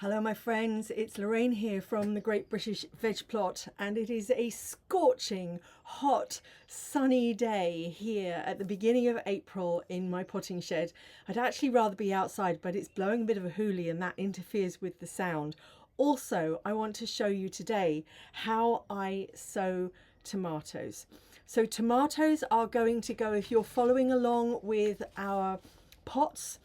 Hello my friends, it's Lorraine here from the Great British Veg Plot, and it is a scorching, hot, sunny day here at the beginning of April in my potting shed. I'd actually rather be outside, but it's blowing a bit of a hoolie and that interferes with the sound. Also, I want to show you today how I sow tomatoes. So tomatoes are going to go, if you're following along with our pots,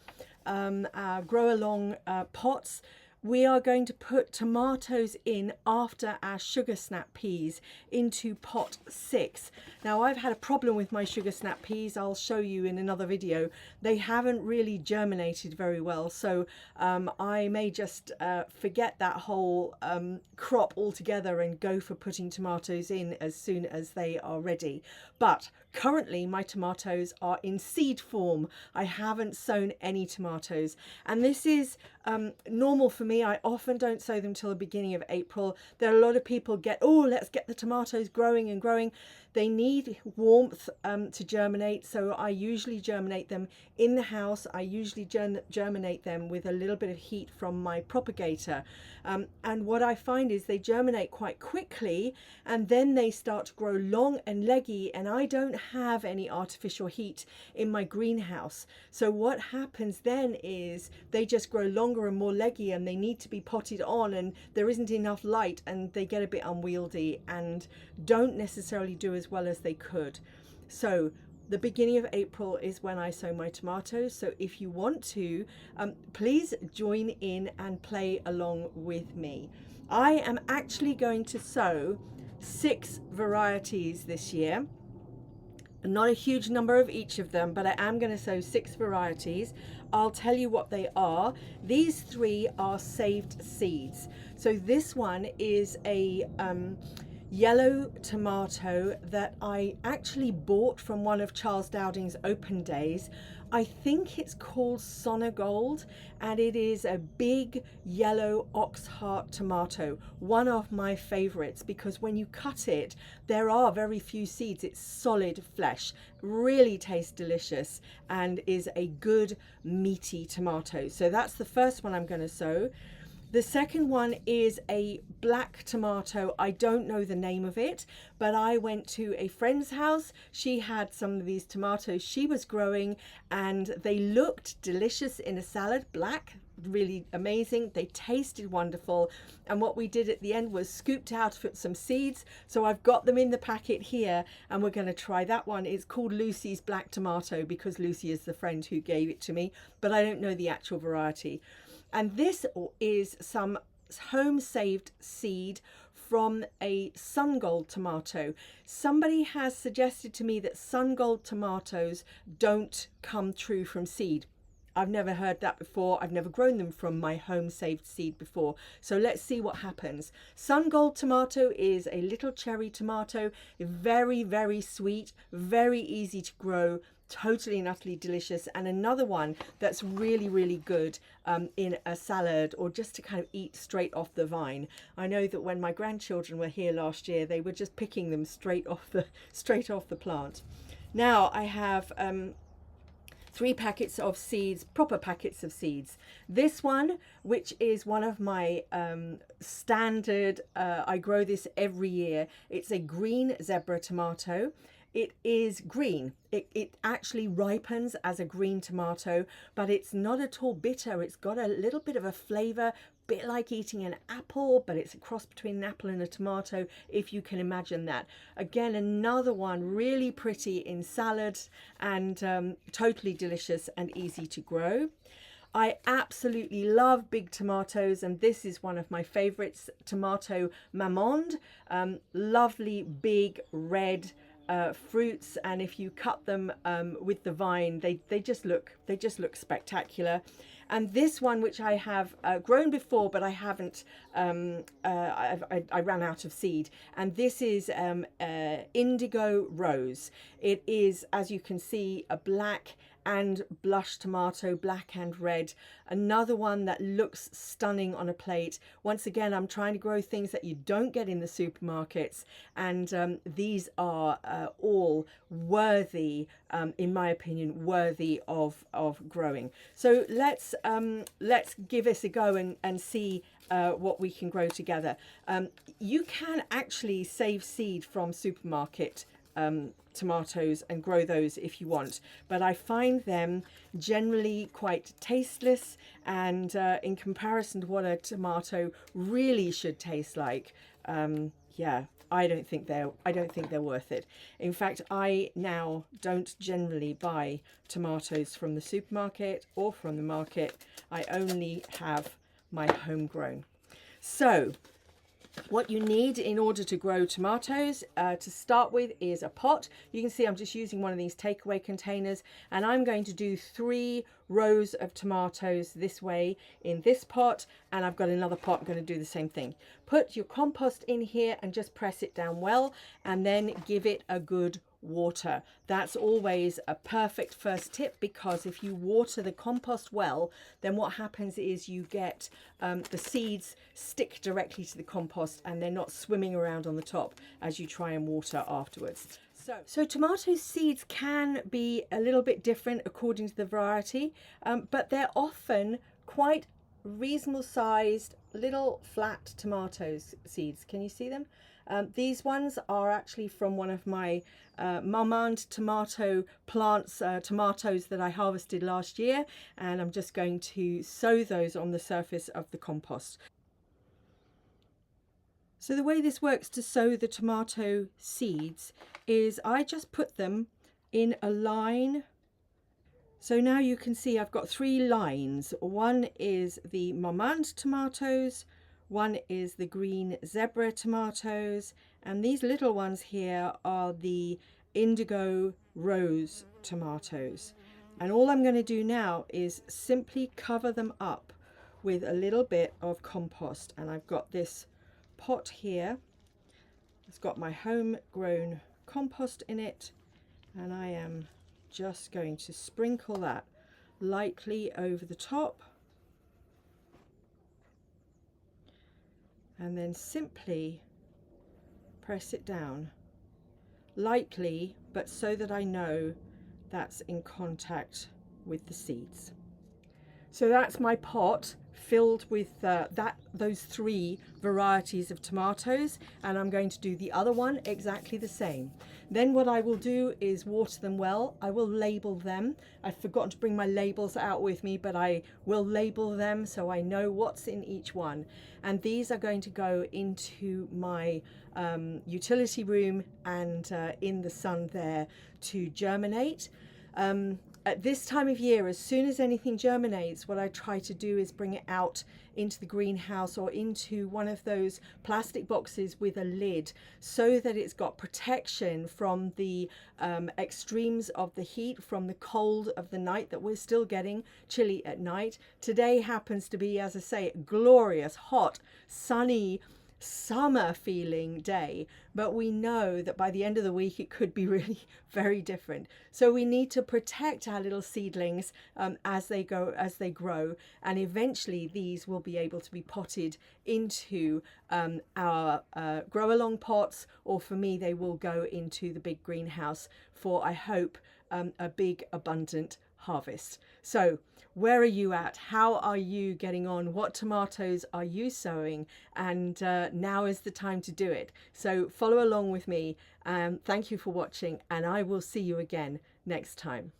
our grow along pots, we are going to put tomatoes in after our sugar snap peas into pot 6. Now I've had a problem with my sugar snap peas. I'll show you in another video. They haven't really germinated very well, so I may just forget that whole crop altogether and go for putting tomatoes in as soon as they are ready. But currently my tomatoes are in seed form. I haven't sown any tomatoes, and this is normal for me. I often don't sow them till the beginning of April. There are a lot of people let's get the tomatoes growing and growing. They need warmth to germinate, so I usually germinate them in the house. I usually germinate them with a little bit of heat from my propagator, and what I find is they germinate quite quickly, and then they start to grow long and leggy, and I don't have any artificial heat in my greenhouse. So what happens then is they just grow longer and more leggy, and they need to be potted on, and there isn't enough light, and they get a bit unwieldy and don't necessarily do as well as they could. So the beginning of April is when I sow my tomatoes. So if you want to, please join in and play along with me. I am actually going to sow 6 varieties this year. Not a huge number of each of them, but I am going to sow 6 varieties. I'll tell you what they are. These 3 are saved seeds. So this one is a yellow tomato that I actually bought from one of Charles Dowding's open days. I think it's called Sonnegold, and it is a big yellow ox heart tomato, one of my favorites, because when you cut it, there are very few seeds. It's solid flesh, really tastes delicious, and is a good meaty tomato. So that's the first one I'm going to sow. The second one is a black tomato. I don't know the name of it, but I went to a friend's house. She had some of these tomatoes she was growing, and they looked delicious in a salad. Black, really amazing. They tasted wonderful. And what we did at the end was scooped out some seeds. So I've got them in the packet here, and we're going to try that one. It's called Lucy's Black Tomato because Lucy is the friend who gave it to me, but I don't know the actual variety. And this is some home saved seed from a Sungold tomato. Somebody has suggested to me that Sungold tomatoes don't come true from seed. I've never heard that before. I've never grown them from my home saved seed before. So let's see what happens. Sungold tomato is a little cherry tomato, very, very sweet, very easy to grow, totally and utterly delicious, and another one that's really, really good in a salad or just to kind of eat straight off the vine. I know that when my grandchildren were here last year, they were just picking them straight off the plant. Now I have 3 packets of seeds, proper packets of seeds. This one, which is one of my standard, I grow this every year. It's a green zebra tomato. It is green. It actually ripens as a green tomato, but it's not at all bitter. It's got a little bit of a flavor, bit like eating an apple, but it's a cross between an apple and a tomato, if you can imagine that. Again, another one really pretty in salads, and totally delicious and easy to grow. I absolutely love big tomatoes, and this is one of my favorites, Tomato Mamonde. Lovely big red fruits, and if you cut them with the vine, they just look spectacular. And this one, which I have grown before, but I haven't, I ran out of seed, and this is Indigo Rose. It is, as you can see, a black and blush tomato, black and red. Another one that looks stunning on a plate. Once again, I'm trying to grow things that you don't get in the supermarkets, and these are all worthy, in my opinion, worthy of growing. So let's give this a go and see what we can grow together. You can actually save seed from supermarket tomatoes and grow those if you want, but I find them generally quite tasteless, and in comparison to what a tomato really should taste like, yeah, I don't think they're worth it. In fact, I now don't generally buy tomatoes from the supermarket or from the market. I only have my homegrown. So what you need in order to grow tomatoes to start with is a pot. You can see I'm just using one of these takeaway containers, and I'm going to do 3 rows of tomatoes this way in this pot, and I've got another pot I'm going to do the same thing. Put your compost in here and just press it down well, and then give it a good water. That's always a perfect first tip, because if you water the compost well, then what happens is you get the seeds stick directly to the compost and they're not swimming around on the top as you try and water afterwards. So tomato seeds can be a little bit different according to the variety, but they're often quite reasonable sized little flat tomatoes seeds. Can you see them? These ones are actually from one of my Marmande tomato plants, tomatoes that I harvested last year, and I'm just going to sow those on the surface of the compost. So the way this works to sow the tomato seeds is I just put them in a line. So now you can see I've got 3 lines. One is the Marmande tomatoes, one is the green zebra tomatoes, and these little ones here are the indigo rose tomatoes. And all I'm going to do now is simply cover them up with a little bit of compost. And I've got this pot here. It's got my homegrown compost in it, and I am just going to sprinkle that lightly over the top, and then simply press it down lightly, but so that I know that's in contact with the seeds. So that's my pot filled with those 3 varieties of tomatoes, and I'm going to do the other one exactly the same. Then what I will do is water them well. I will label them. I've forgotten to bring my labels out with me, but I will label them so I know what's in each one. And these are going to go into my utility room and in the sun there to germinate. At this time of year, as soon as anything germinates, what I try to do is bring it out into the greenhouse or into one of those plastic boxes with a lid, so that it's got protection from the extremes of the heat, from the cold of the night that we're still getting, chilly at night. Today happens to be, as I say, a glorious, hot, sunny, summer feeling day, but we know that by the end of the week it could be really very different. So we need to protect our little seedlings as they grow, and eventually these will be able to be potted into our grow along pots, or for me they will go into the big greenhouse for, I hope, a big abundant harvest. So where are you at? How are you getting on? What tomatoes are you sowing? And now is the time to do it. So follow along with me. Thank you for watching, and I will see you again next time.